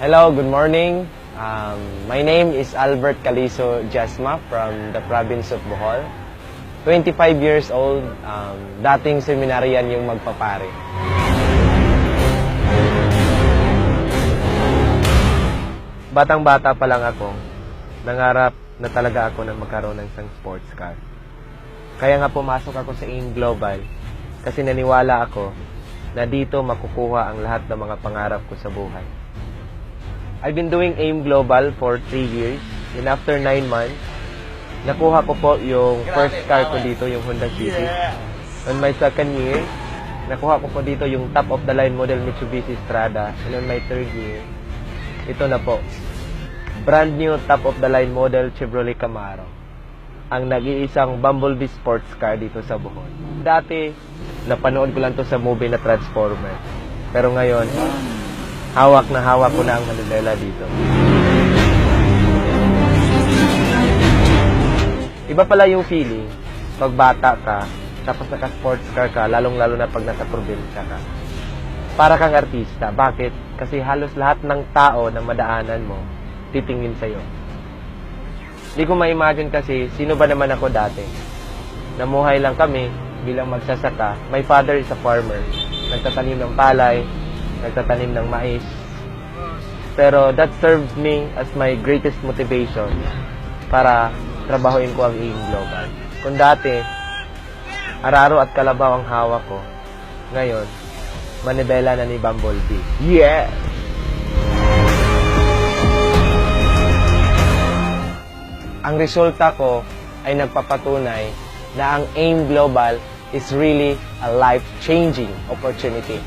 Hello, good morning. My name is Albert Caliso Jasma from the province of Bohol. 25 years old, dating seminaryan yung magpapare. Batang-bata pa lang ako, nangarap na talaga ako na magkaroon ng isang sports car. Kaya nga pumasok ako sa AIM Global kasi naniwala ako na dito makukuha ang lahat ng mga pangarap ko sa buhay. I've been doing AIM Global for 3 years and after 9 months, nakuha ko po yung first car ko dito, yung Honda City. On my second year, nakuha ko po dito yung top-of-the-line model Mitsubishi Strada. And on my third year, ito na po, brand new top-of-the-line model Chevrolet Camaro. Ang nag-iisang Bumblebee sports car dito sa Bohol. Dati, napanood ko lang to sa movie na Transformer. Pero ngayon, hawak ko na ang Manibela dito. Iba pala yung feeling pag bata ka, tapos naka-sports car ka, lalong-lalo na pag nasa-probinsya ka. Para kang artista. Bakit? Kasi halos lahat ng tao na madaanan mo, titingin sa'yo. Hindi ko ma-imagine kasi, sino ba naman ako dati? Namuhay lang kami bilang magsasaka. My father is a farmer. Nagtatanim ng palay, nagtatanim ng mais. Pero that serves me as my greatest motivation para trabahuin ko ang AIM Global. Kung dati, araro at kalabaw ang hawak ko, ngayon, manibela na ni Bumblebee. Yeah! Ang resulta ko ay nagpapatunay na ang AIM Global is really a life-changing opportunity.